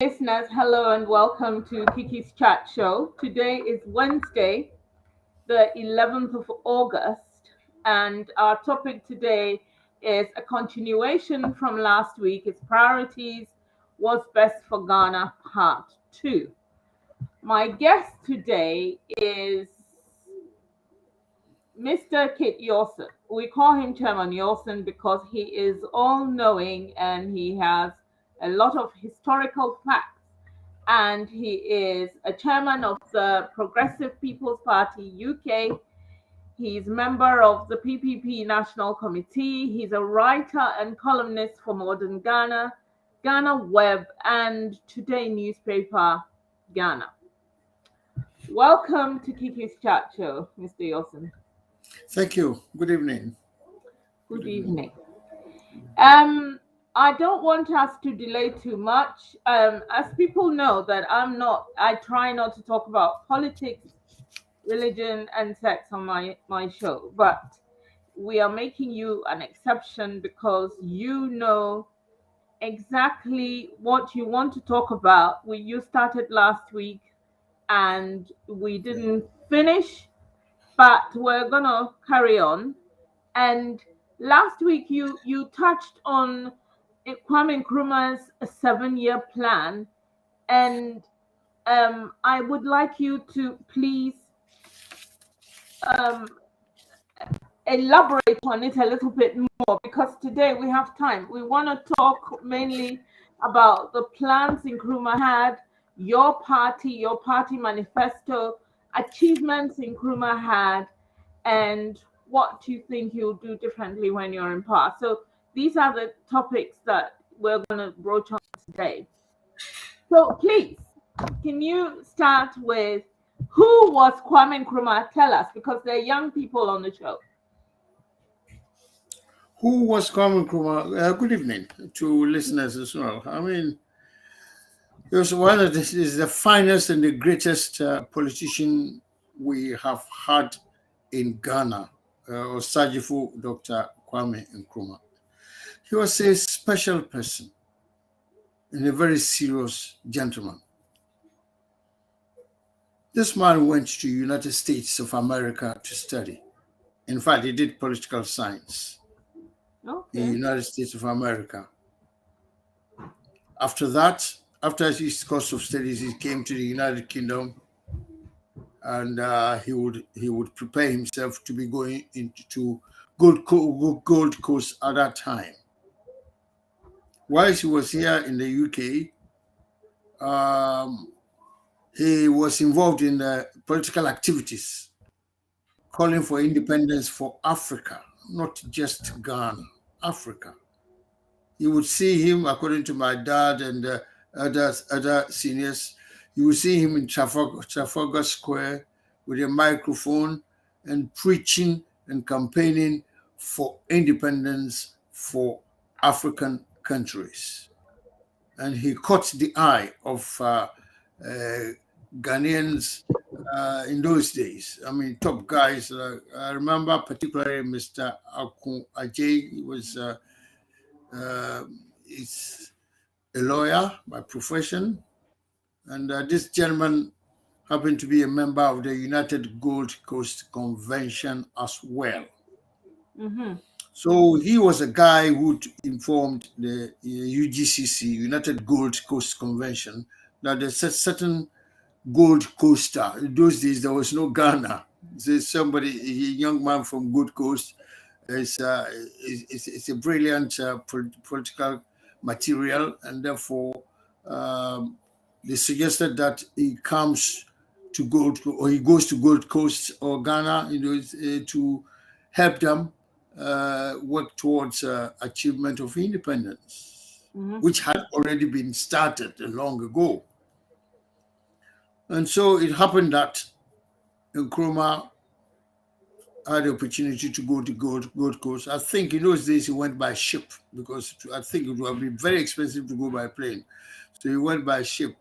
Listeners, hello and welcome to Kiki's Chat Show. Today is Wednesday, the 11th of August, and our topic today is a continuation from last week. It's Priorities, What's Best for Ghana, Part 2. My guest today is Mr. Kit Yawson. We call him Chairman Yawson because he is all knowing and he has a lot of historical facts. And he is a chairman of the Progressive People's Party UK. He's member of the PPP National Committee. He's a writer and columnist for Modern Ghana, Ghanaweb, and Today newspaper Ghana. Welcome to Kiki's Chat Show, Mr. Yawson. Thank you. Good evening. Good evening. I don't want us to delay too much. As people know that I try not to talk about politics, religion, and sex on my show, but we are making you an exception because you know exactly what you want to talk about. You started last week and we didn't finish, but we're gonna carry on. And last week you touched on Kwame Nkrumah's 7-year plan, and I would like you to please um, elaborate on it a little bit more because today we have time. We want to talk mainly about the plans Nkrumah had, your party manifesto, achievements Nkrumah had, and what you think you'll do differently when you're in power. So these are the topics that we're going to broach on today. So please, can you start with who was Kwame Nkrumah? Tell us, because there are young people on the show. Who was Kwame Nkrumah? Good evening to listeners as well. I mean, he was one of the finest and the greatest politician we have had in Ghana, Osagyefo Dr. Kwame Nkrumah. He was a special person and a very serious gentleman. This man went to the United States of America to study. In fact, he did political science in the United States of America. After that, after his course of studies, he came to the United Kingdom, and he would prepare himself to be going into Gold Coast at that time. Whilst he was here in the UK, he was involved in political activities, calling for independence for Africa, not just Ghana, Africa. You would see him, according to my dad and other seniors, you would see him in Trafalgar Square with a microphone and preaching and campaigning for independence for African countries. And he caught the eye of Ghanaians in those days. I mean, top guys. I remember particularly Mr. Akun Ajay. He was he's a lawyer by profession, and this gentleman happened to be a member of the United Gold Coast Convention as well. Mm-hmm. So he was a guy who informed the UGCC, United Gold Coast Convention, that there's a certain Gold Coaster. In those days, there was no Ghana. There's somebody, a young man from Gold Coast, it's a brilliant political material, and therefore they suggested that he comes to he goes to Gold Coast or Ghana, to help them work towards achievement of independence, which had already been started long ago. And so it happened that Nkrumah had the opportunity to go to Gold Coast. I think in those days he went by ship because I think it would have been very expensive to go by plane. So he went by ship.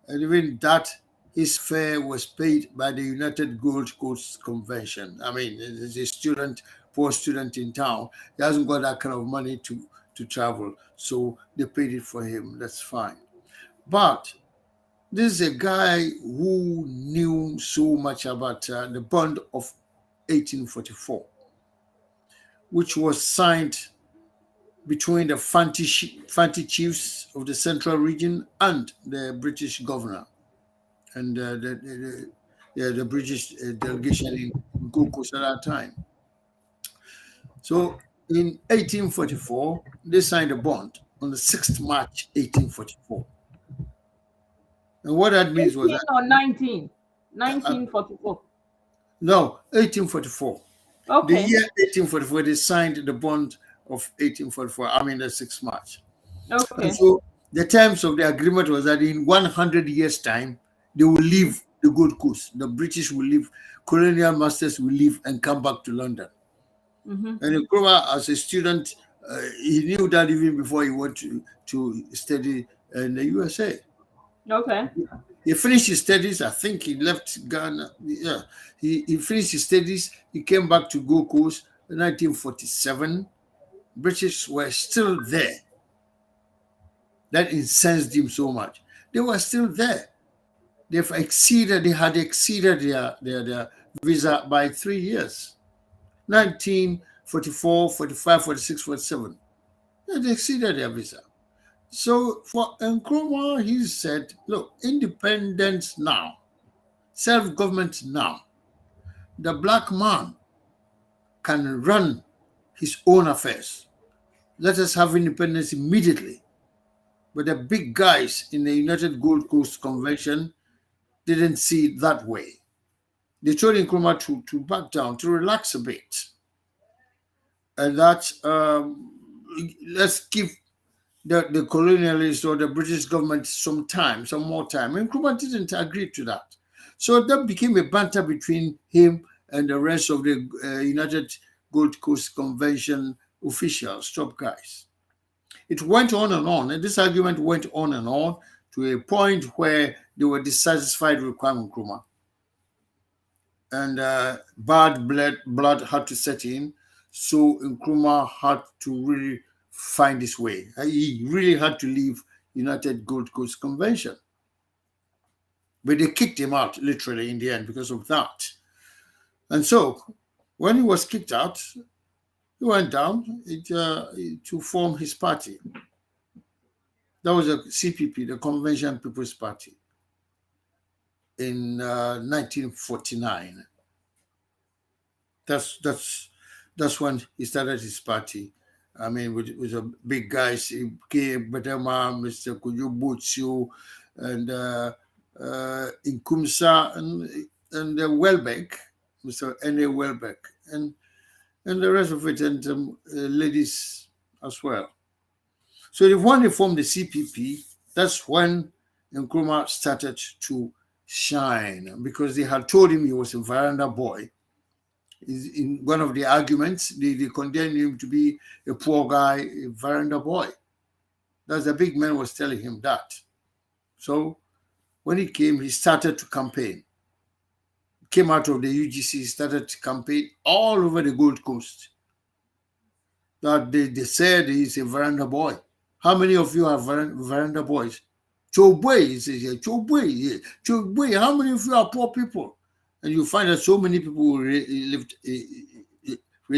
And even that, his fare was paid by the United Gold Coast Convention. I mean, as a poor student in town, he hasn't got that kind of money to travel. So they paid it for him. That's fine. But this is a guy who knew so much about the bond of 1844, which was signed between the Fanti chiefs of the central region and the British governor and the British delegation in Gold Coast at that time. So in 1844, they signed a bond on the 6th March 1844. And what that means was 18 that, or 19? uh, 1944. no, 1844. The Okay. year 1844, they signed the bond of 1844, I mean the 6th March. And Okay. so the terms of the agreement was that in 100 years' time, they will leave the Gold Coast. The British will leave, colonial masters will leave and come back to London. Mm-hmm. And Nkrumah, as a student, he knew that even before he went to study in the USA. Okay. He finished his studies. I think he left Ghana. Yeah, he finished his studies. He came back to Gold Coast in 1947. British were still there. That incensed him so much. They were still there. They had exceeded their visa by 3 years. 1944, 45, 46, 47. They had exceeded their visa. So for Nkrumah, he said, look, independence now, self-government now. The black man can run his own affairs. Let us have independence immediately. But the big guys in the United Gold Coast Convention didn't see it that way. They told Nkrumah to back down, to relax a bit. And that let's give the colonialists or the British government some time, some more time. And Nkrumah didn't agree to that. So that became a banter between him and the rest of the United Gold Coast Convention officials, top guys. It went on, and this argument went on to a point where they were dissatisfied with Kwame Nkrumah. And bad blood had to set in, so Nkrumah had to really find his way. He really had to leave United Gold Coast Convention. But they kicked him out, literally, in the end, because of that. And so, when he was kicked out, he went down to form his party. That was a CPP, the Convention People's Party, in 1949. That's when he started his party. I mean, with the big guys, K. Badama, Mr. Kujo Butsu, and Inkumsa, and Welbeck, Mr. N.A. Welbeck, and the rest of it, and ladies as well. So when they formed the CPP, that's when Nkrumah started to shine, because they had told him he was a veranda boy. In one of the arguments, they condemned him to be a poor guy, a veranda boy. That's the big man was telling him that. So when he came, he started to campaign. Came out of the UGC, started to campaign all over the Gold Coast. That they said he's a veranda boy. How many of you are veranda boys? Chobwe, he says here. Chobwe, how many of you are poor people? And you find that so many people raise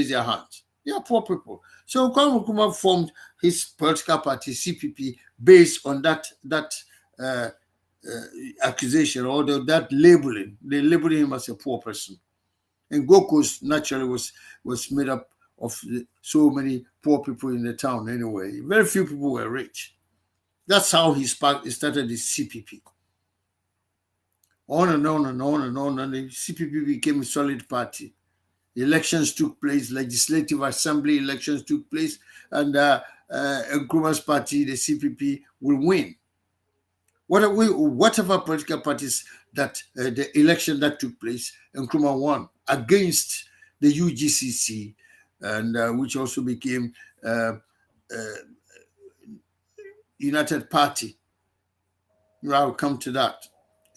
their hands. They are poor people. So Kwame Nkrumah formed his political party, CPP, based on that accusation or that labeling. They labeled him as a poor person. And Gold Coast naturally was made up of so many poor people in the town anyway. Very few people were rich. That's how he started his CPP. On and on and on and on, and the CPP became a solid party. Elections took place, legislative assembly elections took place, and Nkrumah's party, the CPP, will win. Whatever political parties that the election that took place, Nkrumah won against the UGCC, and which also became United Party. I'll come to that.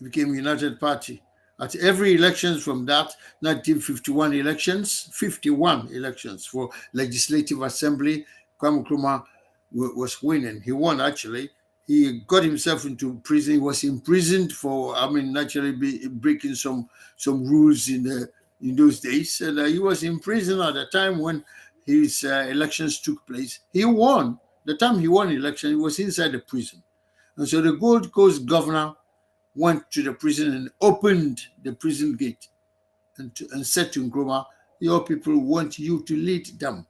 It became United Party. At every elections from that, 1951 elections, 51 elections for Legislative Assembly, Kwame Nkrumah was winning. He won, actually. he got himself into prison. He was imprisoned for, I mean, naturally breaking some rules in those days, and he was in prison at the time when his elections took place. He won. The time he won the election, he was inside the prison, and so the Gold Coast governor went to the prison and opened the prison gate and said to Nkrumah, "Your people want you to lead them.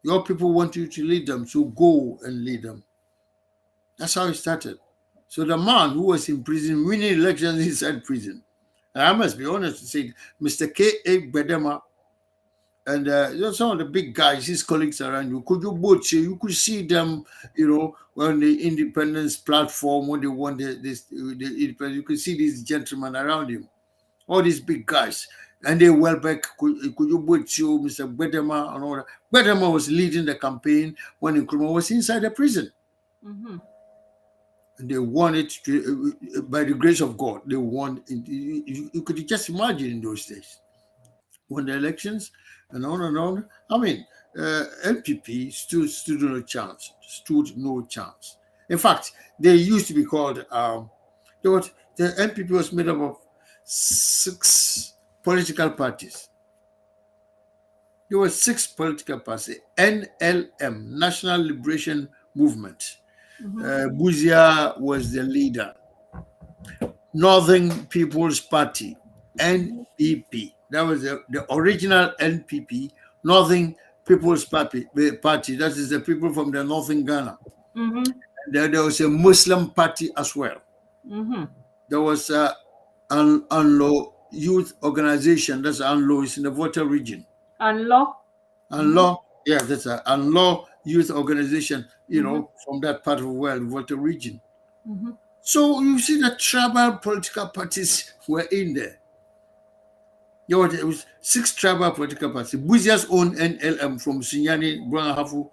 Your people want you to lead them, so go and lead them." That's how it started. So the man who was in prison winning elections inside prison, and I must be honest to say, Mr. K.A. Bedema and some of the big guys, his colleagues around you, could you both say you could see them, on the independence platform when they won the independence, you could see these gentlemen around him, all these big guys. And they Welbeck, could you both see Mr. Bedema and all that. Bedema was leading the campaign when Nkrumah was inside the prison. Mm-hmm. And they won it by the grace of God. They won it. You could just imagine in those days. Won the elections and on and on. I mean, NPP stood no chance. Stood no chance. In fact, they used to be called, the NPP was made up of 6 political parties. There were 6 political parties. NLM, National Liberation Movement. Buzia was the leader. Northern People's Party, NPP. That was the original NPP, Northern People's Party. That is the people from the northern Ghana. Mm-hmm. There was a Muslim party as well. Mm-hmm. There was Anlo Youth Organization. That's Anlo, is in the Volta region. Anlo? Anlo, yeah, that's Anlo Youth Organization, from that part of the world, Volta region. Mm-hmm. So you see the tribal political parties were in there. There was 6 tribal political parties. Buzia's own NLM from Sunyani, Branhafu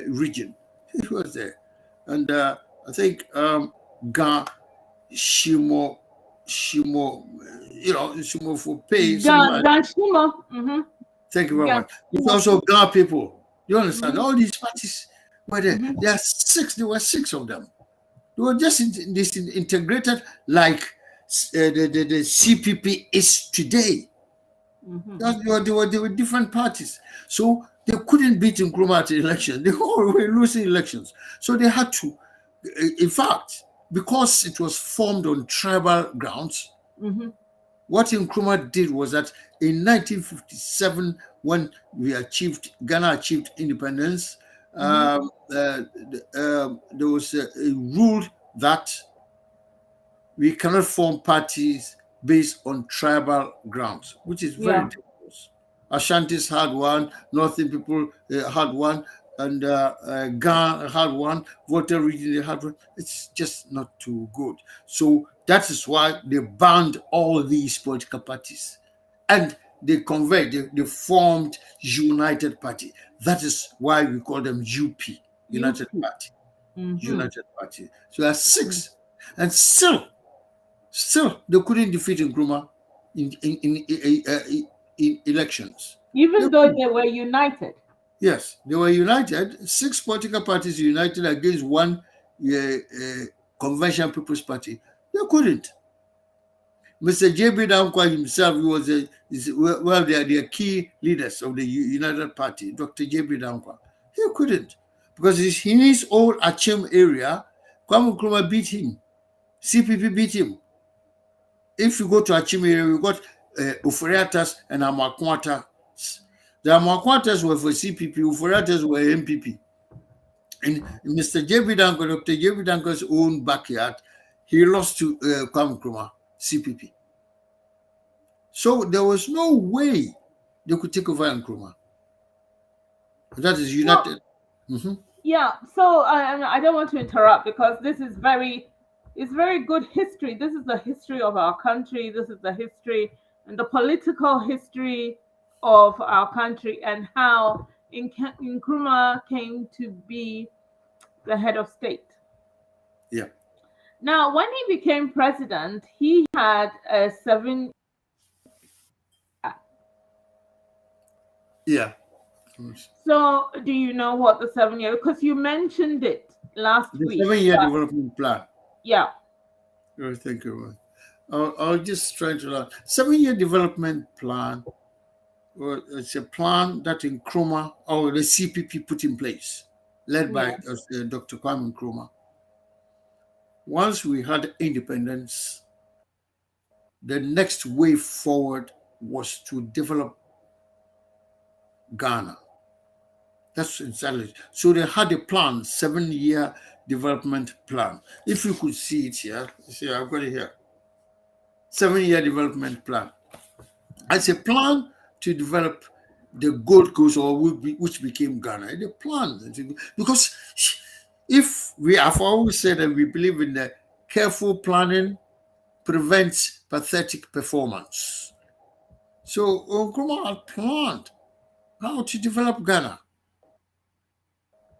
region. It was there. And I think Ga Shimo, Shimo for pay. Shimo. Mm-hmm. Thank you very much. It's also Ga people. You understand? All these parties were there. There were 6 of them. They were just integrated like the CPP is today. Mm-hmm. They were different parties. So they couldn't beat Nkrumah at the election. They all were losing elections. So they had to, in fact, because it was formed on tribal grounds, what Nkrumah did was that in 1957, when Ghana achieved independence, there was a rule that we cannot form parties based on tribal grounds, which is very dangerous. Ashantis had one, Northern people had one, and Ghana had one, Volta region they had one. It's just not too good. So that is why they banned all these political parties. And they formed United Party. That is why we call them UP, United Party. United Party. So there are 6. And still they couldn't defeat Nkrumah in elections. Even though they were united. Yes, they were united. 6 political parties united against one Convention People's Party. They couldn't. Mr. J.B. Dankwa himself, he was they are the key leaders of the United Party, Dr. J.B. Dankwa. He couldn't. Because in his own Achim area, Kwame Nkrumah beat him. CPP beat him. If you go to Achim area, we got Uforiatas and Amakwatas. The Amakwatas were for CPP, Uforiatas were MPP. In Mr. J.B. Dankwa, Dr. J.B. Dankwa's own backyard, he lost to Kwame Nkrumah, CPP. So there was no way they could take over Nkrumah. That is united. Yeah, so I don't want to interrupt because this is it's very good history. This is the history of our country. This is the history and the political history of our country and how Nkrumah came to be the head of state. Yeah. Now, when he became president, he had a 7. Yeah. So, do you know what the 7 year? Because you mentioned it last The week. 7-year development plan. Yeah. Oh, thank you. I'll just try to learn. 7-year development plan. Well, it's a plan that Nkrumah or the CPP put in place, led by Dr. Kwame Nkrumah. Once we had independence, the next way forward was to develop Ghana. That's exactly. So they had a plan, 7-year development plan. If you could see it here, see, I've got it here. 7-year development plan. It's a plan to develop the Gold Coast, or which became Ghana. The plan, because if we have always said that we believe in the careful planning prevents pathetic performance. So Nkrumah had planned how to develop Ghana.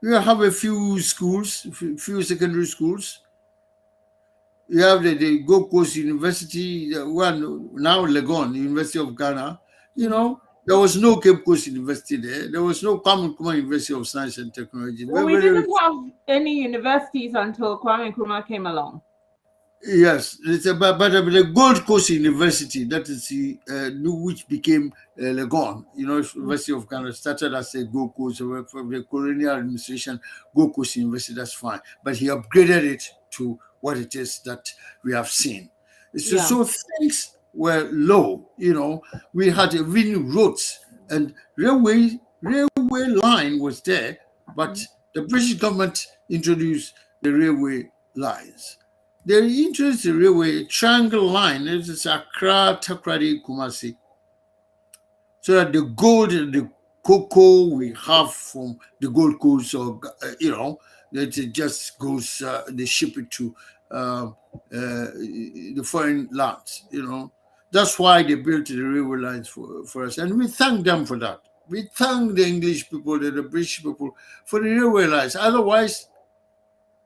We have a few schools, few secondary schools. You have the Gold Coast University, one now Legon, University of Ghana. You know, there was no Cape Coast University there. There was no Kwame Nkrumah University of Science and Technology. Well, we didn't have any universities until Kwame Nkrumah came along. Yes, it's about, but the Gold Coast University, that is which became Legon, University of Ghana, started as a Gold Coast from the colonial administration, Gold Coast University, that's fine. But he upgraded it to what it is that we have seen. So things were low, we had even roads and railway line was there, but the British government introduced the railway lines. They introduced the railway triangle line. It is Accra, Takoradi, Kumasi. So that the gold and the cocoa we have from the Gold Coast, or that it just goes. They ship it to the foreign lands. That's why they built the railway lines for us, and we thank them for that. We thank the English people, the British people for the railway lines. Otherwise,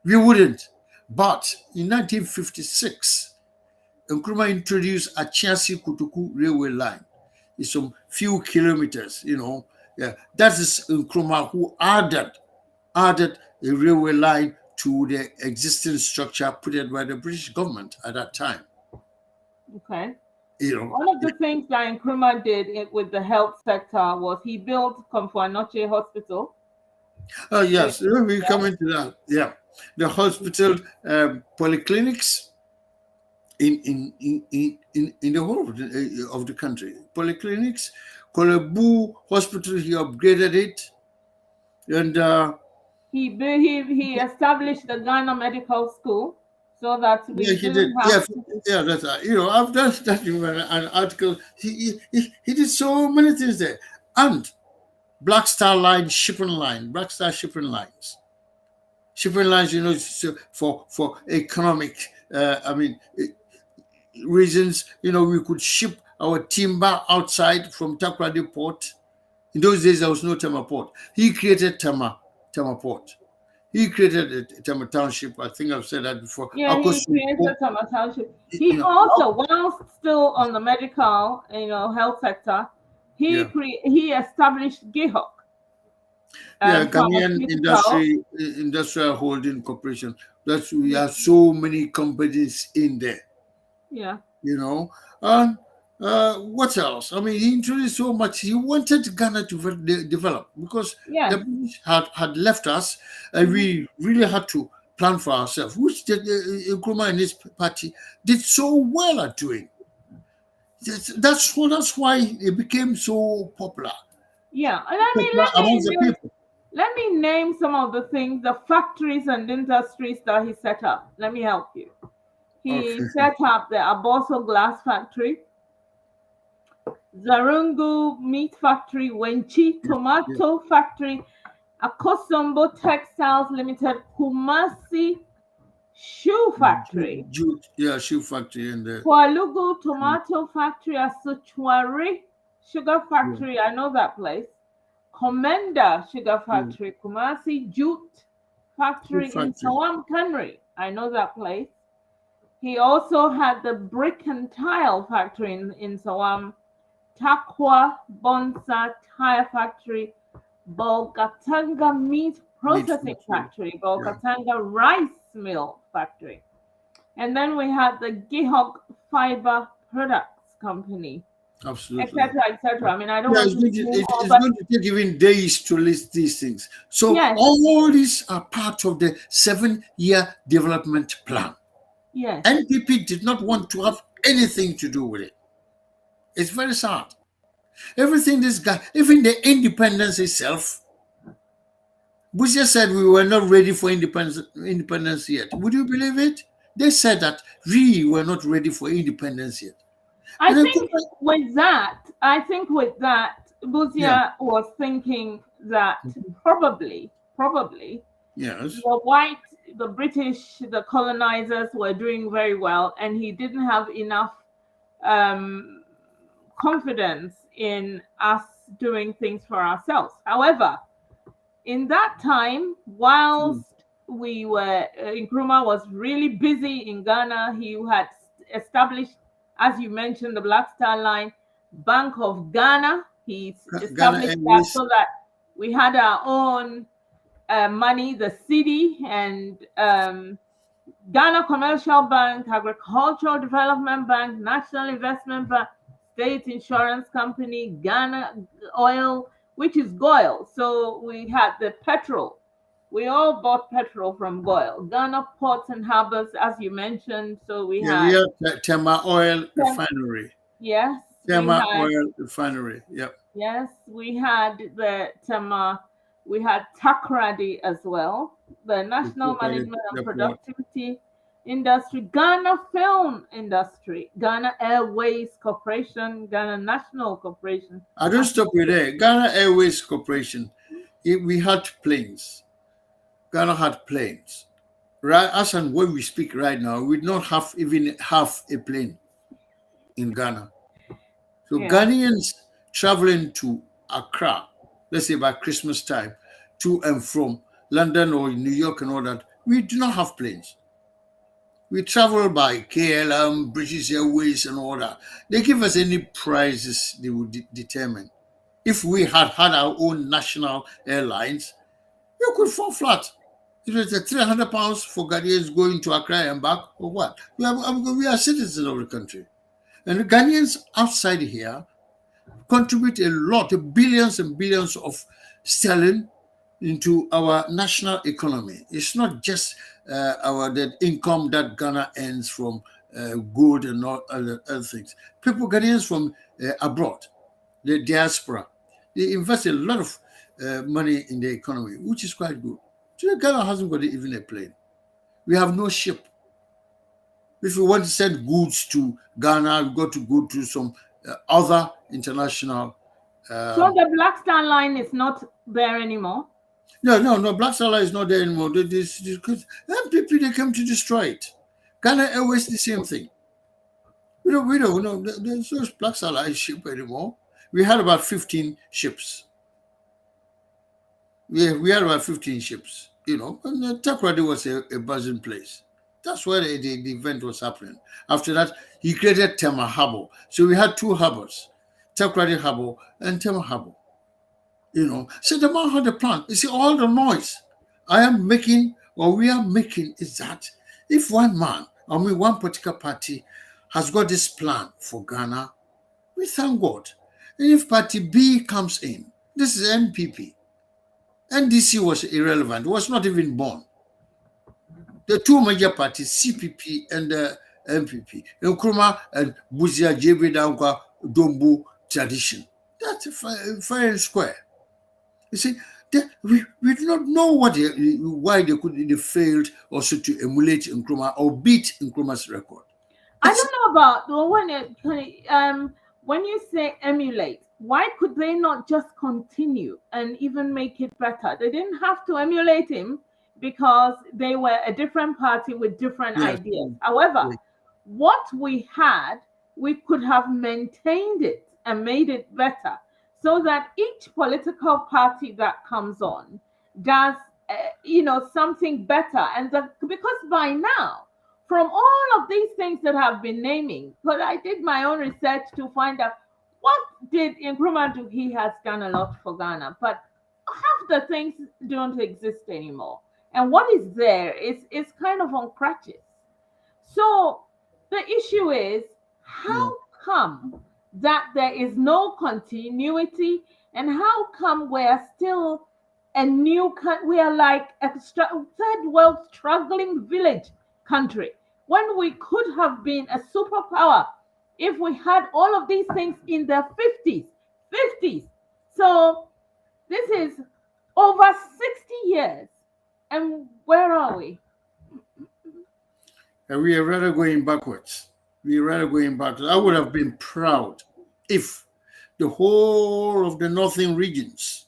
we wouldn't. But in 1956, Nkrumah introduced Achiasi Kutuku railway line. It's some few kilometers, That is Nkrumah who added a railway line to the existing structure put in by the British government at that time. Okay. One of the things that Nkrumah did with the health sector was he built Komfo-Anokye Hospital. Oh, yes, we're coming to that. Yeah. The hospital, polyclinics in the whole of the country. Polyclinics, Kolebu Hospital, he upgraded it, and he established the Ghana Medical School so that we didn't have to. Yeah, that's I've done that in an article. He did so many things there, and Black Star Line shipping line, Black Star shipping lines. Shipping lines, for economic, reasons, we could ship our timber outside from Takoradi Port. In those days, there was no Tema Port. He created Tema Port. He created Tema Township. I think I've said that before. Yeah, he created Tema Township. He also, while still on the medical, health sector, he established GIHOC. Ghanaian Industrial Holding Corporation. We have so many companies in there. Yeah. And what else? He introduced so much. He wanted Ghana to develop because the British had left us, and we really had to plan for ourselves, which Nkrumah and his party did so well at doing. That's why it became so popular. Yeah, and let me name some of the things, the factories and industries that he set up. Let me help you. He set up the Aboso Glass Factory, Zarungu Meat Factory, Wenchi Tomato Factory, Akosombo Textiles Limited, Kumasi Shoe Factory. Shoe Factory in there. Kwalugu Tomato Factory, Asuchwari Sugar Factory, I know that place. Commander Sugar Factory, Kumasi Jute Factory in Sawam Kanri, I know that place. He also had the brick and tile factory in Sawam, Takwa Bonsa Tire Factory, Bolgatanga Meat processing factory, Bolkatanga rice mill factory. And then we had the Gihok Fiber Products Company, Absolutely. etc. I mean, I don't want to it's going to take even days to list these things. So all these are part of the 7-year development plan. Yes. NPP did not want to have anything to do with it. It's very sad. Everything this guy, even the independence itself, Busia said we were not ready for independence yet. Would you believe it? They said that we were not ready for independence yet. I think with that, Busia was thinking that probably, yes, the British, the colonizers were doing very well, and he didn't have enough confidence in us doing things for ourselves. However, in that time, whilst we were, Nkrumah was really busy in Ghana, he had established, as you mentioned, the Black Star Line, Bank of Ghana. He established that so that we had our own money, the city, and Ghana Commercial Bank, Agricultural Development Bank, National Investment Bank, State Insurance Company, Ghana Oil, which is GOIL. So we had the petrol. We all bought petrol from GOIL. Ghana Ports and Harbors, as you mentioned. So we had Tema Oil Refinery. Yes. Tema Oil Refinery. Yep. Yes, we had the Tema. We had Takrady as well, the National Management and Productivity Industry, Ghana Film Industry, Ghana Airways Corporation, Ghana National Corporation. I don't stop you there. Ghana Airways Corporation, we had planes. Ghana had planes. Right, as and when we speak right now, we don't have even half a plane in Ghana. So Ghanaians traveling to Accra, let's say by Christmas time, to and from London or New York and all that, we do not have planes. We travel by KLM, British Airways and all that. They give us any prices they would determine. If we had our own national airlines, you could fall flat. It was £300 for Ghanaians going to Accra and back, or what? We are citizens of the country. And the Ghanaians outside here contribute a lot, billions and billions of sterling into our national economy. It's not just the income that Ghana earns from gold and all other things. Ghanaians from abroad, the diaspora, they invest a lot of money in the economy, which is quite good. Today, Ghana hasn't got even a plane. We have no ship. If you want to send goods to Ghana, you've got to go to some other international. So the Black Star Line is not there anymore? No, Black Star Line is not there anymore. MPP, they came to destroy it. Ghana Airways, the same thing. We don't know. There's no Black Star Line ship anymore. We had about 15 ships. We had about 15 ships, and Takrady was a buzzing place. That's where the event was happening. After that, he created Tema Harbour. So we had two harbors, Takrady Harbour and Tema Harbour. So the man had a plan. You see, all the noise we are making is that if one particular party has got this plan for Ghana, we thank God. And if party B comes in, this is NPP. NDC was irrelevant, was not even born. The two major parties, CPP and MPP, Nkrumah and Busia, JB Dankwa, Dombu tradition. That's fair and square. You see, we do not know why they failed also to emulate Nkrumah or beat Nkrumah's record. I don't know about when you say emulate. Why could they not just continue and even make it better? They didn't have to emulate him because they were a different party with different ideas. However, what we had, we could have maintained it and made it better so that each political party that comes on does, something better. And because by now, from all of these things that I've been naming, but I did my own research to find out what did Nkrumah do. He has done a lot for Ghana, but half the things don't exist anymore. And what is there is kind of on crutches. So the issue is, how Yeah. come that there is no continuity, and how come we're still we are like a third world struggling village country when we could have been a superpower if we had all of these things in the 50s. 50s. So this is over 60 years. And where are we? And we are rather going backwards. We are rather going backwards. I would have been proud if the whole of the northern regions,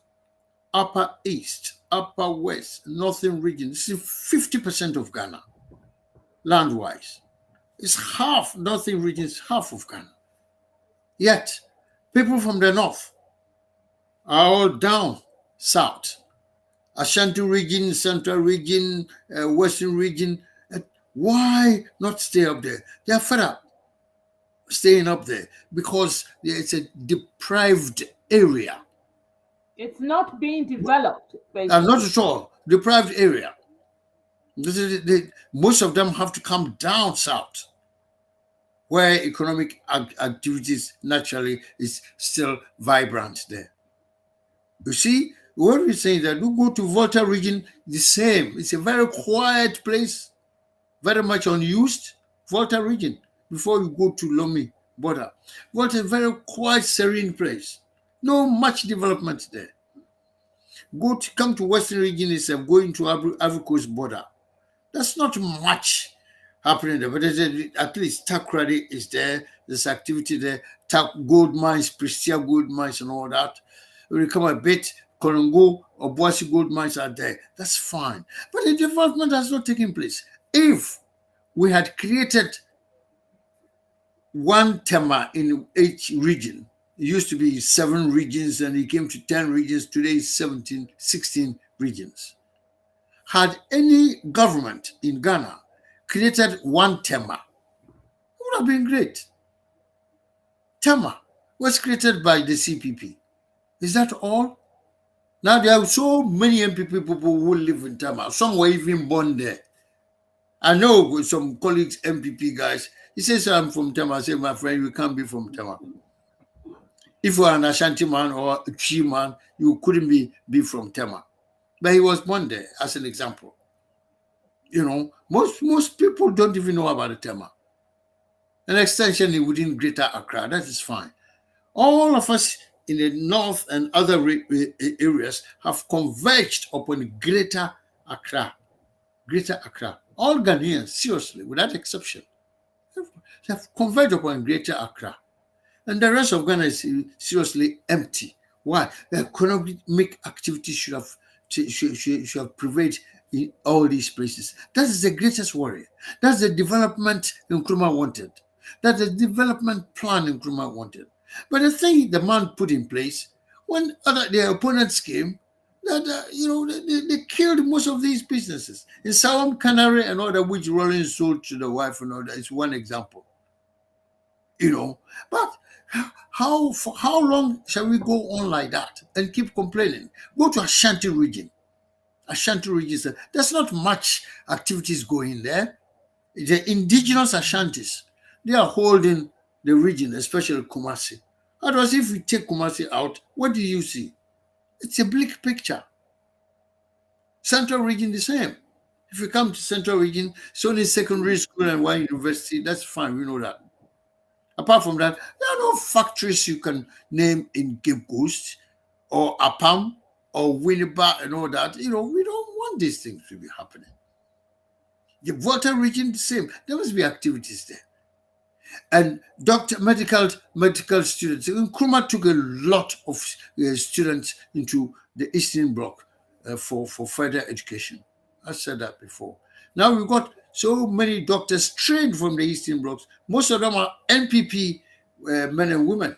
upper east, upper west, northern regions, this is 50% of Ghana, land-wise. It's half, northern regions, half of Ghana. Yet, people from the north are all down south. Ashanti region, central region, western region. Why not stay up there? They are fed up staying up there because it's a deprived area. It's not being developed, And basically. not at all, deprived area. Most of them have to come down south, where economic activities naturally is still vibrant there. You see, what we're saying that we go to Volta region, the same. It's a very quiet place, very much unused. Volta region, before you go to Lomi border. Volta, a very quiet, serene place. No much development there. Come to Western region itself, going to Ivory Coast border. That's not much happening there, but at least Takrady is there. There's activity there. Gold mines, Prestia gold mines, and all that. When you come a bit, Kolongo or Boise gold mines are there. That's fine. But the development has not taken place. If we had created one tema in each region, it used to be 7 regions and it came to 10 regions. Today is 17, 16 regions. Had any government in Ghana created one tema, it would have been great. Tema was created by the CPP. Is that all? Now there are so many MPP people who live in Tema. Some were even born there. I know some colleagues, MPP guys, he says, I'm from Tema. I say, my friend, you can't be from Tema. If you are an Ashanti man or a Chi man, you couldn't be from Tema. But he was born there, as an example. You know, most people don't even know about the Tema. An extension within Greater Accra, that is fine. All of us in the north and other areas have converged upon Greater Accra. Greater Accra. All Ghanaians, seriously, without exception, have converged upon Greater Accra. And the rest of Ghana is seriously empty. Why? The economic activity should have prevailed in all these places. That is the greatest worry. That's the development Nkrumah wanted. That's the development plan Nkrumah wanted. But the thing the man put in place, when their opponents came, that they killed most of these businesses. In Sawam Canary and all that, which Rollins sold to the wife and all that is one example. But for how long shall we go on like that and keep complaining? Go to Ashanti region. Ashanti region, there's not much activities going there. The indigenous Ashantis, they are holding the region, especially Kumasi. Otherwise, if you take Kumasi out, what do you see? It's a bleak picture. Central region, the same. If you come to Central region, it's only secondary school and one university. That's fine, we know that. Apart from that, there are no factories you can name in Cape Coast or Apam or Winneba and all that. We don't want these things to be happening. The Volta region, the same. There must be activities there. And medical students. Nkrumah took a lot of students into the Eastern Bloc for further education. I said that before. Now we've got so many doctors trained from the Eastern Blocs. Most of them are NPP men and women.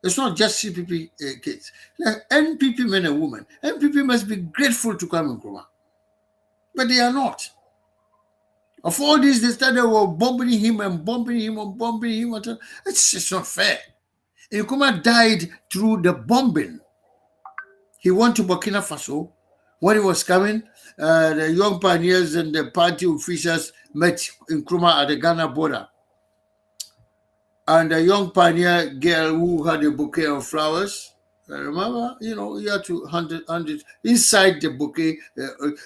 It's not just CPP kids. They're NPP men and women. NPP must be grateful to Kwame Nkrumah. But they are not. Of all these, they started bombing him and bombing him and bombing him. It's just not fair. Nkrumah died through the bombing. He went to Burkina Faso. When he was coming, the young pioneers and the party officials met Nkrumah at the Ghana border. And a young pioneer girl who had a bouquet of flowers, I remember, you had to hand it. Inside the bouquet,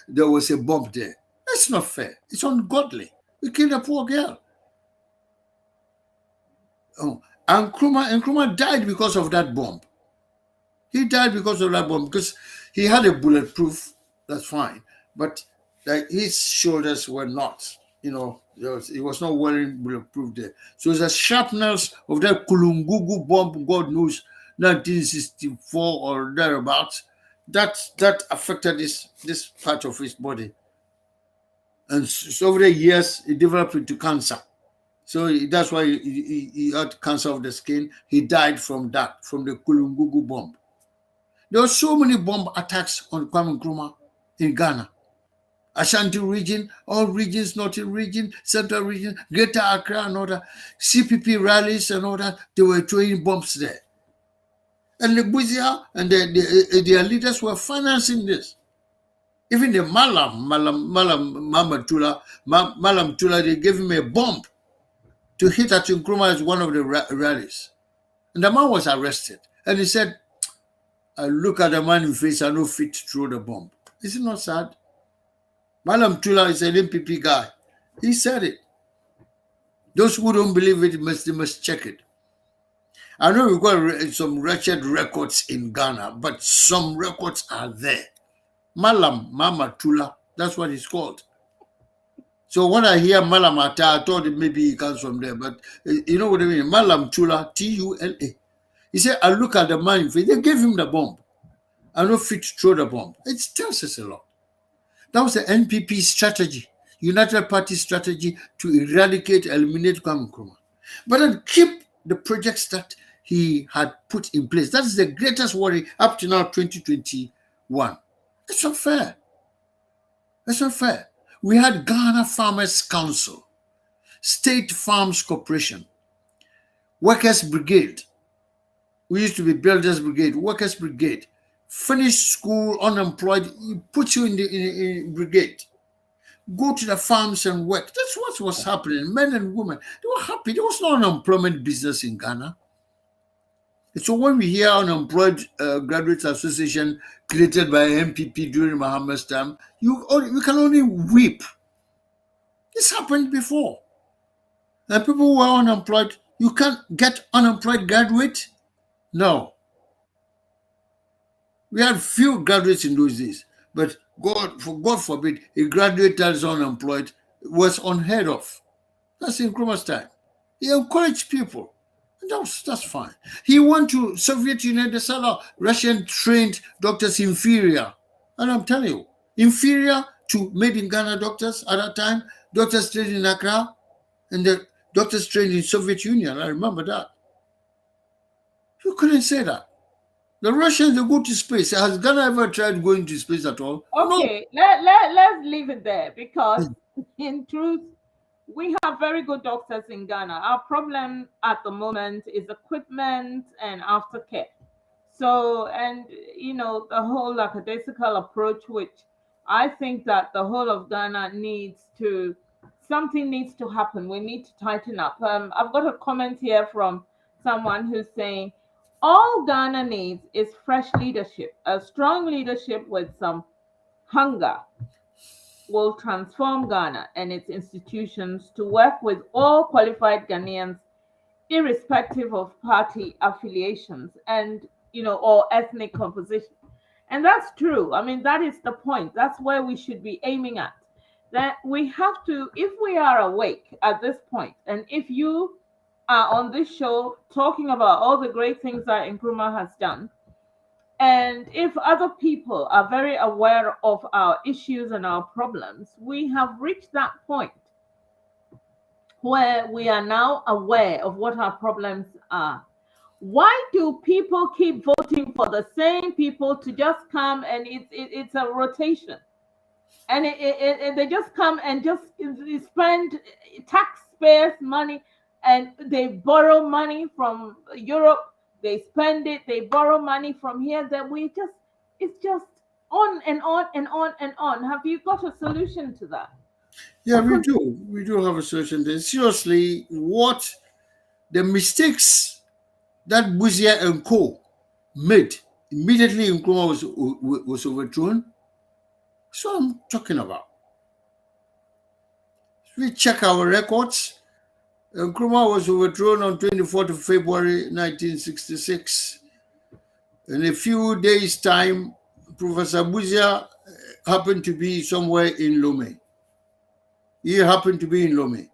there was a bomb there. That's not fair. It's ungodly. We killed a poor girl. Oh, and Nkrumah died because of that bomb. He died because of that bomb, because he had a bulletproof, that's fine, but his shoulders were not, he was not wearing bulletproof there. So the sharpness of that Kulungugu bomb, God knows, 1964 or thereabouts, that affected this part of his body. And so over the years, it developed into cancer. So that's why he had cancer of the skin. He died from that, from the Kulungugu bomb. There were so many bomb attacks on Kwame Nkrumah in Ghana. Ashanti region, all regions, Northern region, Central region, Greater Accra and all that, CPP rallies and all that, they were throwing bombs there. And the Buzia and their leaders were financing this. Even the Malam Tula, they gave him a bomb to hit at Nkrumah as one of the rallies. And the man was arrested. And he said, I look at the man in face, I know fit to throw the bomb. Is it not sad? Malam Tula is an MPP guy. He said it. Those who don't believe it, they must check it. I know we've got some wretched records in Ghana, but some records are there. Malam Mama Tula, that's what it's called. So when I hear Malam Ata, I thought maybe he comes from there, but you know what I mean? Malam Tula, Tula. He said, I look at the man in face, they gave him the bomb. I know fit to throw the bomb. It tells us a lot. That was the NPP strategy, United Party strategy to eliminate Kwame Nkrumah. But then keep the projects that he had put in place. That is the greatest worry up to now, 2021. It's not fair. It's not fair. We had Ghana Farmers Council, State Farms Corporation, Workers Brigade. We used to be Builders Brigade, Workers Brigade. Finish school, unemployed, put you in the brigade. Go to the farms and work. That's what was happening. Men and women, they were happy. There was no unemployment business in Ghana. So when we hear unemployed graduates association created by MPP during Muhammad's time, you can only weep. This happened before. And people who are unemployed, you can't get unemployed graduate? No. We had few graduates in those days, but God forbid, a graduate that is unemployed was unheard of. That's in Nkrumah's time. He encouraged people. And that's fine. He went to Soviet Union, they said, Russian trained doctors inferior. And I'm telling you, inferior to made in Ghana doctors at that time, doctors trained in Accra, and the doctors trained in Soviet Union. I remember that. You couldn't say that. The Russians, they go to space. Has Ghana ever tried going to space at all? Okay, no. Let's leave it there, because in truth, we have very good doctors in Ghana. Our problem at the moment is equipment and aftercare. So, and the whole lackadaisical approach, which I think that the whole of Ghana something needs to happen. We need to tighten up. I've got a comment here from someone who's saying, all Ghana needs is fresh leadership. A strong leadership with some hunger will transform Ghana and its institutions to work with all qualified Ghanaians, irrespective of party affiliations and, or ethnic composition. And that's true. I mean, that is the point. That's where we should be aiming at. That we have to, if we are awake at this point, and if you on this show talking about all the great things that Nkrumah has done, and if other people are very aware of our issues and our problems, we have reached that point where we are now aware of what our problems are. Why do people keep voting for the same people to just come, and it's a rotation, and they just come and just spend taxpayers' money? And they borrow money from Europe, they spend it, they borrow money from here, that we just It's just on and on and on and on. Have you got a solution to that? Yeah, we Because do. We do have a solution there. Seriously, what the mistakes that Buzia and Co made immediately Nkrumah was overthrown. That's what I'm talking about. If we check our records, Nkrumah was overthrown on 24th of February 1966. In a few days' time, Professor Buzia happened to be somewhere in Lome. He happened to be in Lome.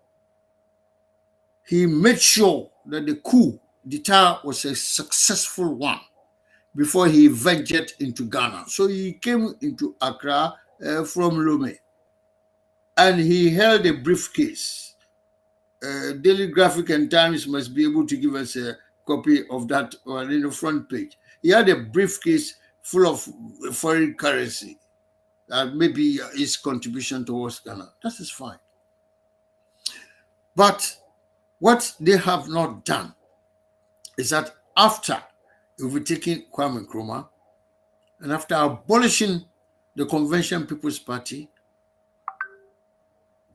He made sure that the coup d'etat was a successful one before he ventured into Ghana. So he came into Accra from Lome, and he held a briefcase. Daily Graphic and Times must be able to give us a copy of that on in the front page. He had a briefcase full of foreign currency. Maybe his contribution towards Ghana. That is fine. But what they have not done is that after overtaking Kwame Nkrumah and after abolishing the Convention People's Party,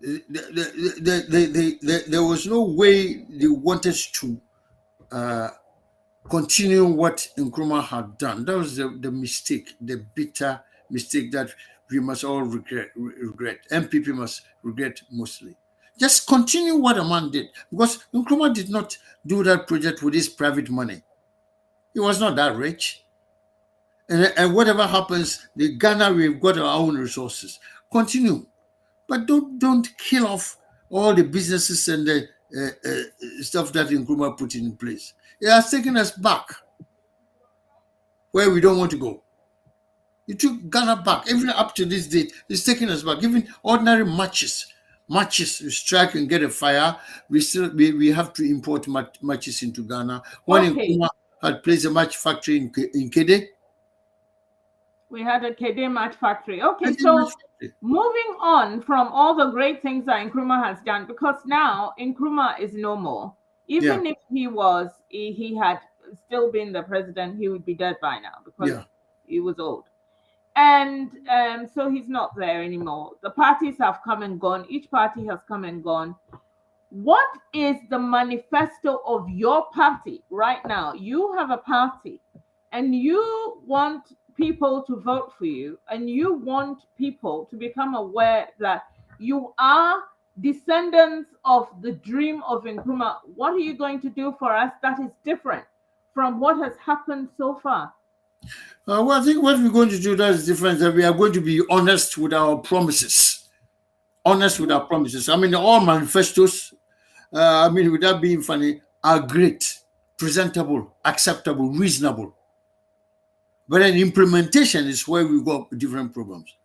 there was no way they wanted to continue what Nkrumah had done. That was the mistake, the bitter mistake that we must all regret. MPP must regret mostly. Just continue what a man did, because Nkrumah did not do that project with his private money. He was not that rich. And whatever happens, the Ghana, we've got our own resources. Continue. But don't kill off all the businesses and the stuff that Nkrumah put in place. It has taken us back where we don't want to go. It took Ghana back. Even up to this date, it's taking us back. Even ordinary matches, we strike and get a fire. We have to import matches into Ghana. When okay, Nkrumah had placed a match factory in Kede, we had a KD match factory. Okay, so moving on from all the great things that Nkrumah has done, because now Nkrumah is no more. yeah, Even if he had still been the president, he would be dead by now because yeah. he was old. And so he's not there anymore. The parties have come and gone. Each party has come and gone. What is the manifesto of your party right now? You have a party and you want people to vote for you, and you want people to become aware that you are descendants of the dream of Nkrumah. What are you going to do for us that is different from what has happened so far? Well, I think what we're going to do that is different. That we are going to be honest with our promises. Honest with our promises. I mean, all manifestos, without being funny, are great, presentable, acceptable, reasonable. But then implementation is where we've got different problems.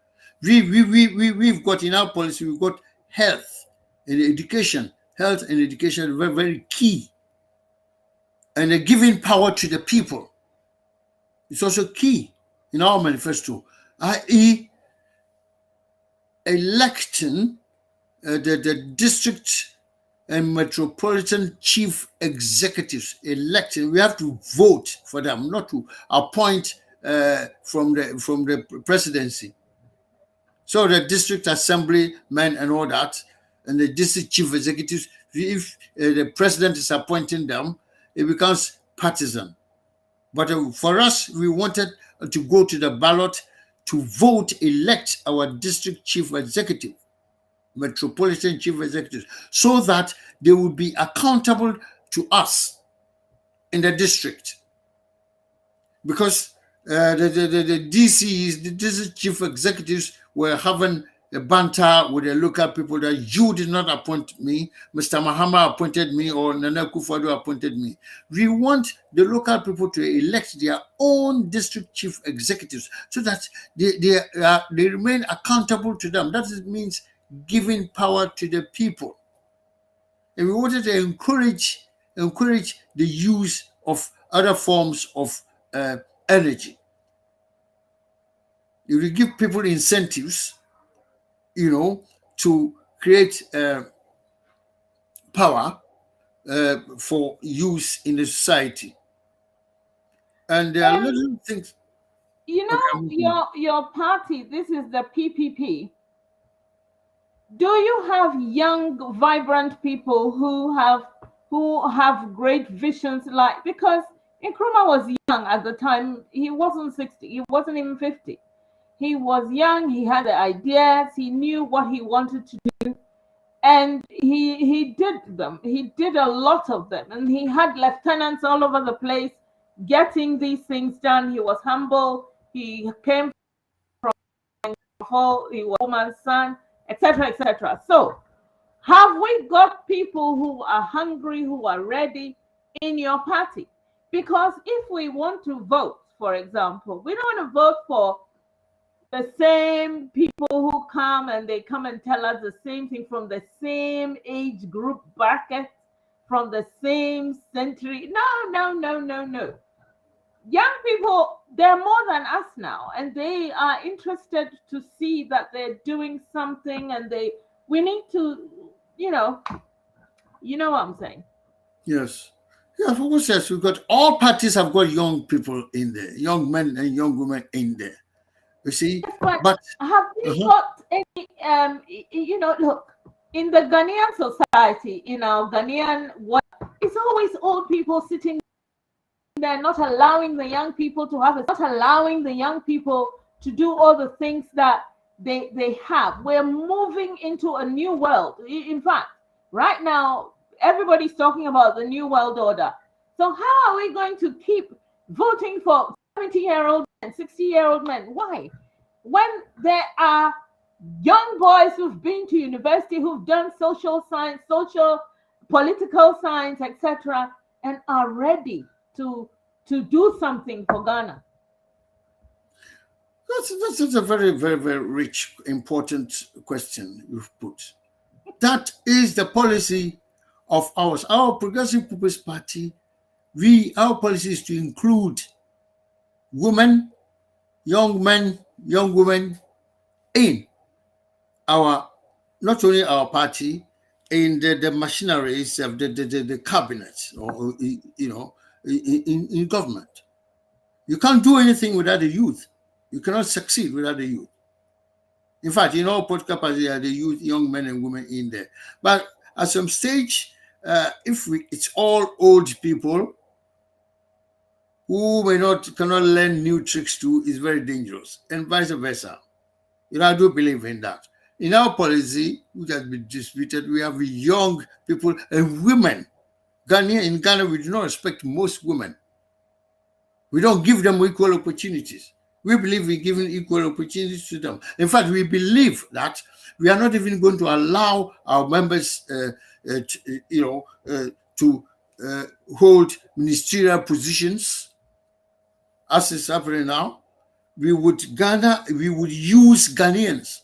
We've got in our policy, we've got health and education. Health and education are very, very key. And giving power to the people is also key in our manifesto, i.e., electing the district and metropolitan chief executives. Electing, we have to vote for them, not to appoint from the presidency. So the district assembly men and all that, and the district chief executives, if the president is appointing them, it becomes partisan. But for us, we wanted to go to the ballot to vote, elect our district chief executive, metropolitan chief executives, so that they would be accountable to us in the district. Because the DCs, the district chief executives, were having a banter with the local people that you did not appoint me, Mr. Mahama appointed me, or Nana Akufo-Addo appointed me. We want the local people to elect their own district chief executives so that they remain accountable to them. That means giving power to the people. And we wanted to encourage the use of other forms of energy. You will give people incentives, to create power for use in the society. And there are little things. You know, your party, this is the PPP. Do you have young, vibrant people who have great visions? Like, because Nkrumah was young at the time. He wasn't 60. He wasn't even 50. He was young. He had the ideas. He knew what he wanted to do, and he did them. He did a lot of them, and he had lieutenants all over the place getting these things done. He was humble. He came from he was a woman's son, etc., etc. So, have we got people who are hungry, who are ready in your party? Because if we want to vote, for example, we don't want to vote for the same people who come and they come and tell us the same thing from the same age group bracket, from the same century. No, no, no, no, no. Young people, they're more than us now, and they are interested to see that they're doing something, and we need to, you know what I'm saying. Yes. Yeah, for what says we've got all parties have got young people in there, young men and young women in there. You see, but have we got any? Look, in the Ghanaian society, in our Ghanaian, it's always old people sitting there, not allowing the young people to not allowing the young people to do all the things that they have. We're moving into a new world. In fact, right now, everybody's talking about the new world order. So how are we going to keep voting for 70-year-old and 60-year-old men? Why? When there are young boys who've been to university, who've done social science, political science, etc., and are ready to do something for Ghana. That's a very, very, very rich, important question you've put. That is the policy of ours. Our Progressive People's Party, our policy is to include women, young men, young women in not only our party, in the machineries of the cabinet, or in government. You can't do anything without the youth. You cannot succeed without the youth. In fact, in all political parties, there are the youth, young men and women in there. But at some stage, it's all old people who cannot learn new tricks too, is very dangerous, and vice versa. I do believe in that. In our policy, which has been disputed, we have young people and women. In Ghana, we do not respect most women. We don't give them equal opportunities. We believe in giving equal opportunities to them. In fact, we believe that we are not even going to allow our members, to hold ministerial positions, as is happening now. We would use Ghanaians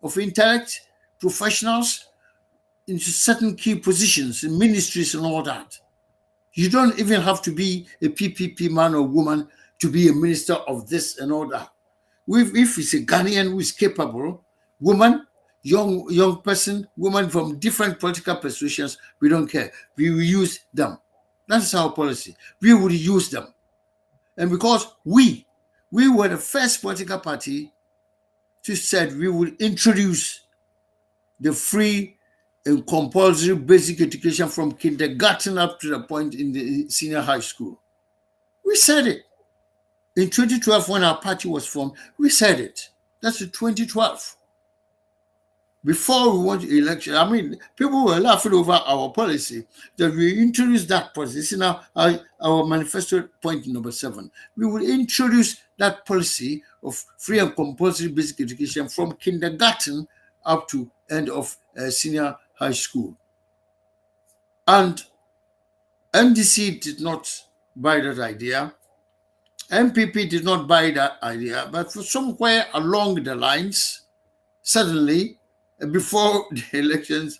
of intellect, professionals, into certain key positions in ministries and all that. You don't even have to be a PPP man or woman to be a minister of this and all that. If it's a Ghanaian who is capable, woman, young person, woman from different political persuasions, we don't care. We will use them. That's our policy. We would use them. And because we were the first political party to said we would introduce the free and compulsory basic education from kindergarten up to the point in the senior high school. We said it. In 2012, when our party was formed, we said it. That's in 2012. Before we went to election, people were laughing over our policy that we introduced that policy. This is now our manifesto point number 7. We will introduce that policy of free and compulsory basic education from kindergarten up to end of senior high school. And NDC did not buy that idea. MPP did not buy that idea, but for somewhere along the lines, suddenly, before the elections,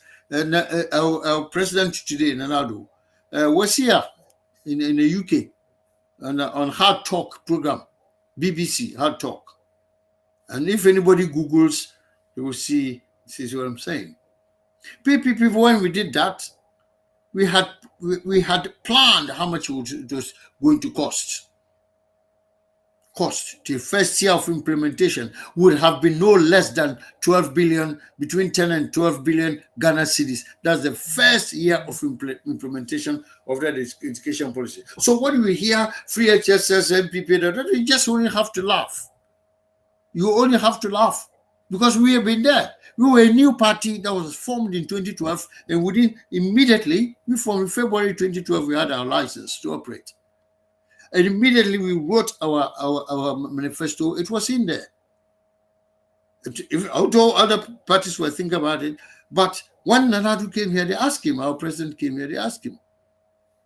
our president today, Nanado, was here in the UK on Hard Talk program, BBC Hard Talk. And if anybody Googles, they will see this is what I'm saying. PPP, when we did that, we had planned how much it was going to cost. cost to the first year of implementation would have been no less than 12 billion, between 10 and 12 billion Ghana cedis. That's the first year of implementation of that education policy. So when we hear free HSS, MPP, you just only have to laugh. You only have to laugh because we have been there. We were a new party that was formed in 2012, and within immediately, we formed in February 2012, we had our license to operate. And immediately we wrote our manifesto. It was in there. Although other parties were thinking about it, but when Nanadu came here, they asked him, our president came here, they asked him,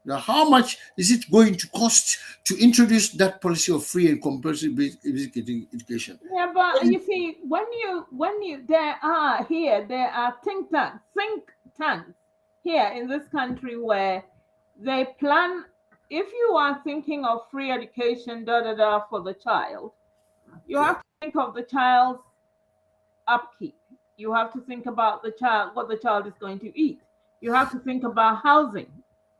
now how much is it going to cost to introduce that policy of free and compulsory basic education? Yeah, but you see, when you there are think tanks here in this country where they plan. If you are thinking of free education, for the child, you have to think of the child's upkeep. You have to think about the child, what the child is going to eat. You have to think about housing.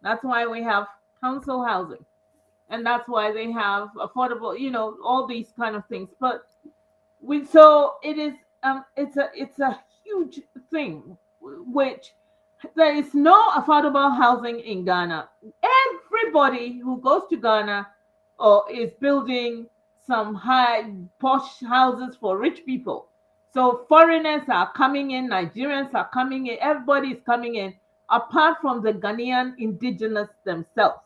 That's why we have council housing. And that's why they have affordable, all these kind of things. But so it is, it's a huge thing, which there is no affordable housing in Ghana. Everybody who goes to Ghana or is building some high posh houses for rich people. So foreigners are coming in, Nigerians are coming in, everybody is coming in, apart from the Ghanaian indigenous themselves,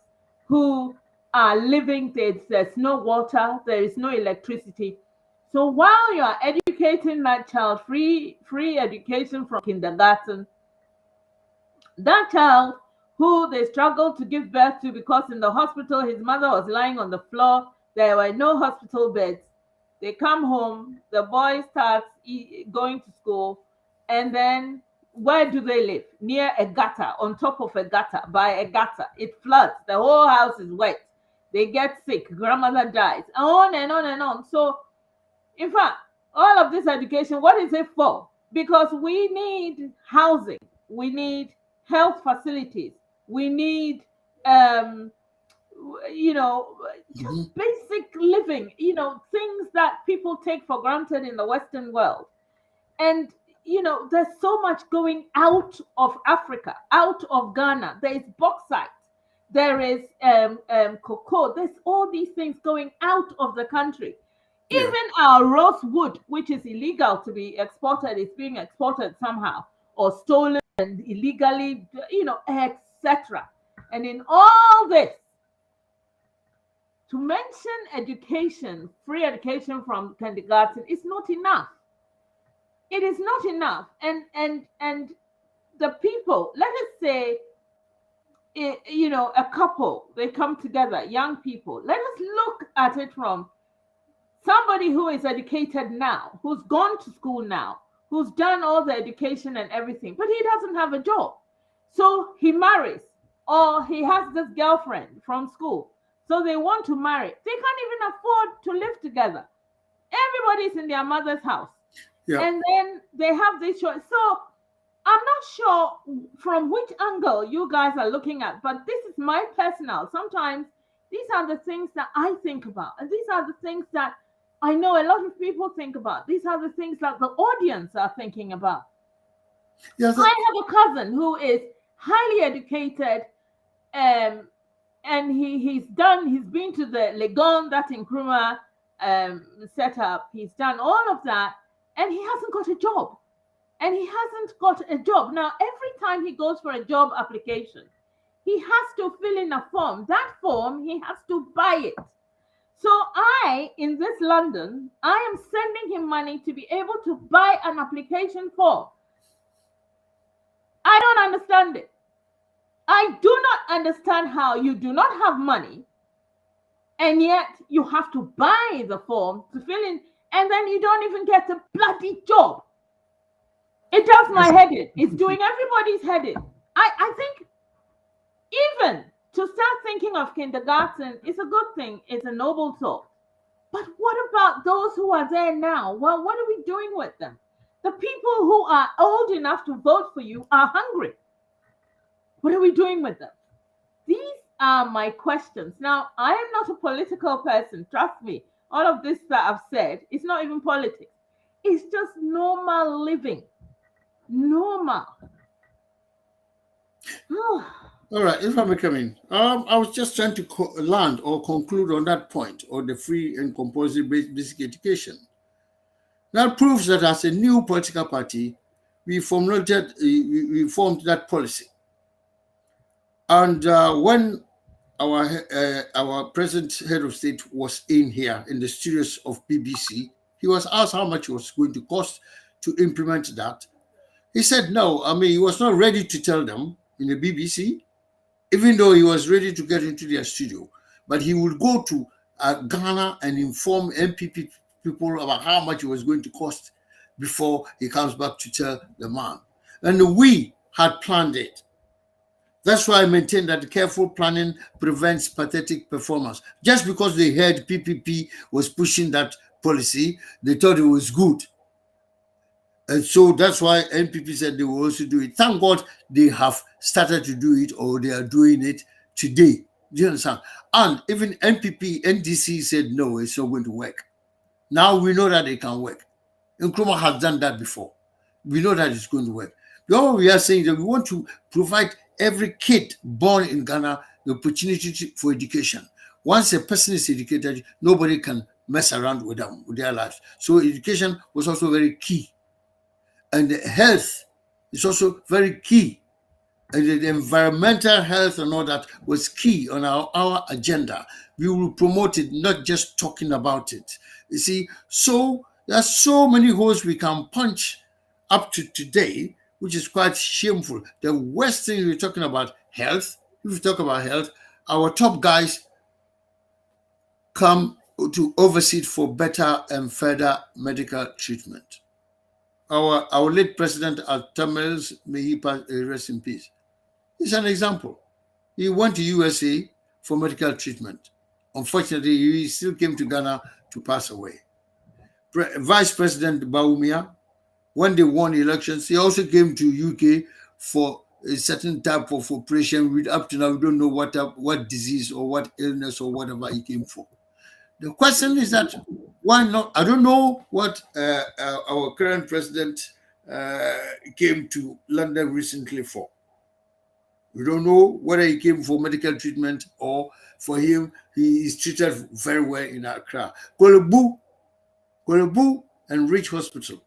who are living, there's no water, there is no electricity. So while you are educating that child, free education from kindergarten, that child who they struggled to give birth to because in the hospital his mother was lying on the floor, there were no hospital beds. They come home, the boy starts going to school, and then where do they live? Near a gutter, on top of a gutter, by a gutter. It floods, the whole house is wet. They get sick, grandmother dies, on and on and on. So, in fact, all of this education, what is it for? Because we need housing, we need health facilities, we need just basic living, things that people take for granted in the Western world. And there's so much going out of Africa, out of Ghana. There is bauxite, there is cocoa, there's all these things going out of the country. Even our rosewood, which is illegal to be exported, is being exported somehow or stolen and illegally, etc. And in all this, to mention education, free education from kindergarten is not enough. It is not enough. And the people, let us say, a couple, they come together, young people. Let us look at it from somebody who is educated now, who's gone to school now, who's done all the education and everything, but he doesn't have a job. So he marries, or he has this girlfriend from school. So they want to marry. They can't even afford to live together. Everybody's in their mother's house. Yeah. And then they have this choice. So I'm not sure from which angle you guys are looking at, but this is my personal. Sometimes these are the things that I think about. And these are the things that I know a lot of people think about. These are the things that the audience are thinking about. Yes. I have a cousin who is highly educated, and he's been to the Legon that Nkrumah set up. He's done all of that, and he hasn't got a job. And he hasn't got a job. Now, every time he goes for a job application, he has to fill in a form. That form, he has to buy it. So in this London, I am sending him money to be able to buy an application form. I don't understand it. I do not understand how you do not have money, and yet you have to buy the form to fill in, and then you don't even get a bloody job. It does my head in. It's doing everybody's head in. I think even to start thinking of kindergarten is a good thing. It's a noble thought. But what about those who are there now? Well, what are we doing with them? The people who are old enough to vote for you are hungry. What are we doing with them? These are my questions. Now, I am not a political person, trust me. all of this that I've said, it's not even politics. It's just normal living. Normal. All right, if I may come in, I was just trying to land or conclude on that point, or the free and compulsory basic education. That proves that as a new political party, we formulated, we formed that policy. And when our present head of state was in here in the studios of BBC, he was asked how much it was going to cost to implement that. He said no. I mean, he was not ready to tell them in the BBC, even though he was ready to get into their studio. But he would go to Ghana and inform MPP people about how much it was going to cost before he comes back to tell the man. And we had planned it. That's why I maintain that careful planning prevents pathetic performance. Just because they heard PPP was pushing that policy, they thought it was good. And so that's why NPP said they will also do it. Thank God they have started to do it, or they are doing it today. Do you understand? And even NPP, NDC said, no, it's not going to work. Now we know that it can work. Nkrumah has done that before. We know that it's going to work. All we are saying is that we want to provide every kid born in Ghana the opportunity for education. Once a person is educated, nobody can mess around with them, with their lives. So education was also very key. And the health is also very key. And the environmental health and all that was key on our agenda. We will promote it, not just talking about it. You see, so there are so many holes we can punch up to today, which is quite shameful. The worst thing we're talking about health. If we talk about health, our top guys come to oversee it for better and further medical treatment. Our late president at Tamils, may he rest in peace. He's an example. He went to USA for medical treatment. Unfortunately, he still came to Ghana to pass away. Vice President Bawumia, when they won elections, he also came to UK for a certain type of operation. Up to now, we don't know what disease or what illness or whatever he came for. The question is that why not? I don't know what our current president came to London recently for. We don't know whether he came for medical treatment or for him, he is treated very well in Accra. Kolebu and Rich Hospital,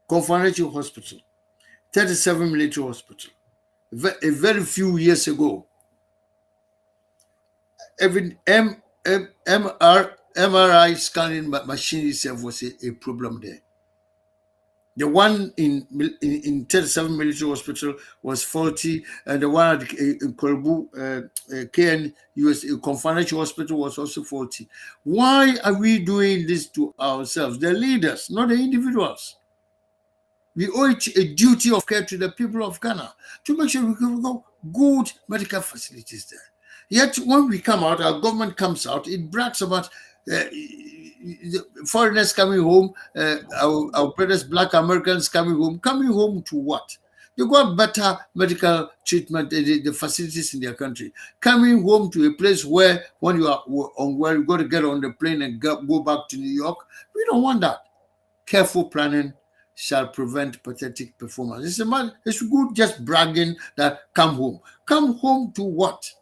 Confidential Hospital, 37 Military Hospital. A very few years ago, even MRI scanning machine itself was a problem there. The one in 37 Military Hospital was faulty, and the one at Kolebu, KNUS Confidential Hospital was also faulty. Why are we doing this to ourselves? The leaders, not the individuals. We owe it a duty of care to the people of Ghana to make sure we can go good medical facilities there. Yet when we come out, our government comes out, it brags about foreigners coming home, our brothers, Black Americans coming home to what? They got better medical treatment, the facilities in their country. Coming home to a place where when you are unwell, you got to get on the plane and go back to New York. We don't want that. Careful planning shall prevent pathetic performance. It's good just bragging that come home. Come home to what?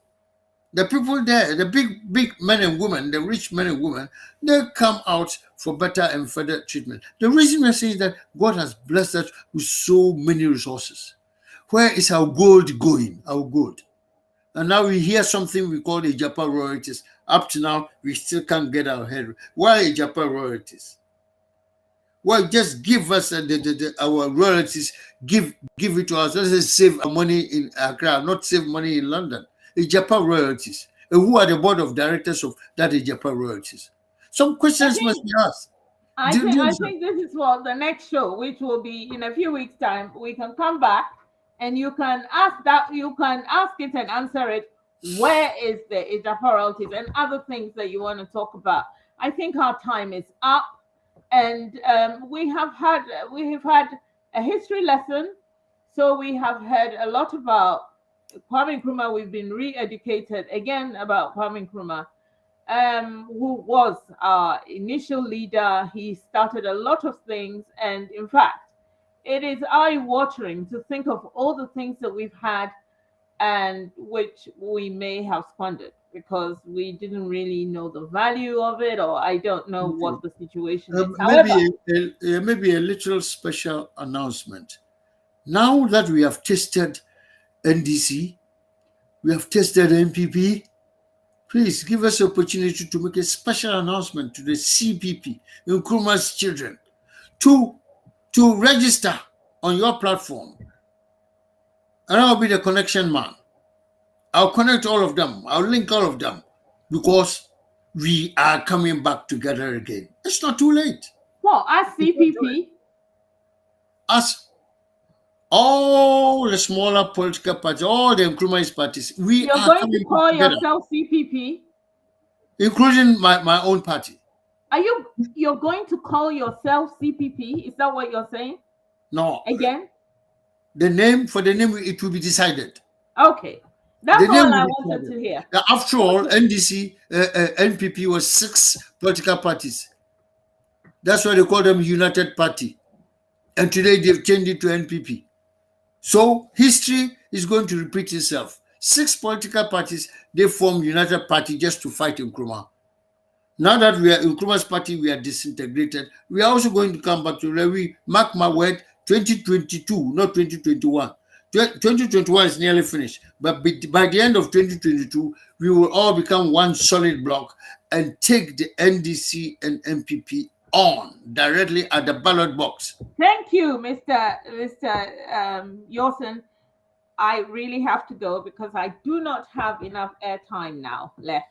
The people there, the big men and women, the rich men and women, they come out for better and further treatment. The reason we're saying is that God has blessed us with so many resources. Where is our gold going? Our gold. And now we hear something we call the Japa royalties. Up to now, we still can't get our head. Why Japa royalties? Well, just give us our royalties, give it to us. Let's save our money in Accra, not save money in London. Ijapa royalties. And who are the board of directors of that Ijapa royalties? Some questions must be asked. I think this is what the next show, which will be in a few weeks' time, we can come back and you can ask it and answer it. Where is the Ijapa royalties and other things that you want to talk about? I think our time is up, and we have had a history lesson, so we have heard a lot about Kwame Nkrumah. We've been re-educated again about Kwame Nkrumah. who was our initial leader. He started a lot of things, and in fact, it is eye-watering to think of all the things that we've had and which we may have squandered because we didn't really know the value of it, or I don't know Okay. what the situation is. However, Maybe a little special announcement. Now that we have tested NDC, we have tested NPP, please give us the opportunity to make a special announcement to the CPP, Nkrumah's children, to register on your platform. And I'll be the connection man. I'll connect all of them. I'll link all of them because we are coming back together again. It's not too late. well, as CPP, Us, all the smaller political parties, all the Nkrumah's parties, we you're are going to coming call back together, yourself CPP. including my own party. You're going to call yourself CPP? Is that what you're saying? No, Again? the name, it will be decided. Okay. That's The name all I will be wanted decided. to hear. After all, NDC, NPP was 6 political parties. That's why they call them United Party. And today they've changed it to NPP. So history is going to repeat itself. 6 political parties, they form United Party just to fight Nkrumah. Now that we are Nkrumah's party, we are disintegrated. We are also going to come back to where we, mark my word, 2022, not 2021. 2021 is nearly finished, but by the end of 2022, we will all become one solid block and take the NDC and MPP on directly at the ballot box. Thank you, Mr. Yawson. I really have to go because I do not have enough airtime now left.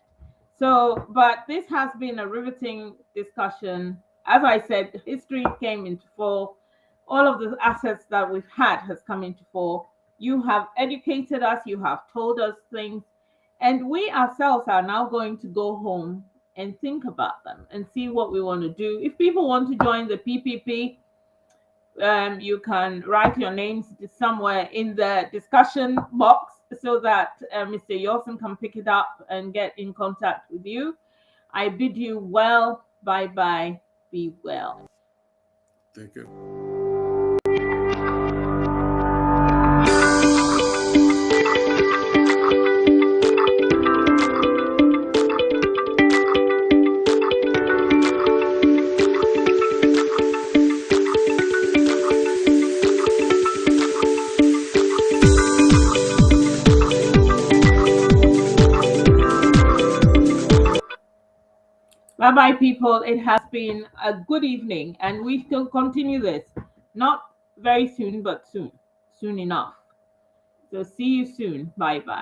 So, but this has been a riveting discussion. As I said, history came into fore. All of the assets that we've had has come into fore. You have educated us, you have told us things, and we ourselves are now going to go home and think about them and see what we want to do. If people want to join the PPP, you can write your names somewhere in the discussion box so that Mr. Yawson can pick it up and get in contact with you. I bid you well. Bye bye. Be well. Thank you. Bye bye, people. It has been a good evening, and we still continue this. Not very soon, but soon. Soon enough. So, see you soon. Bye bye.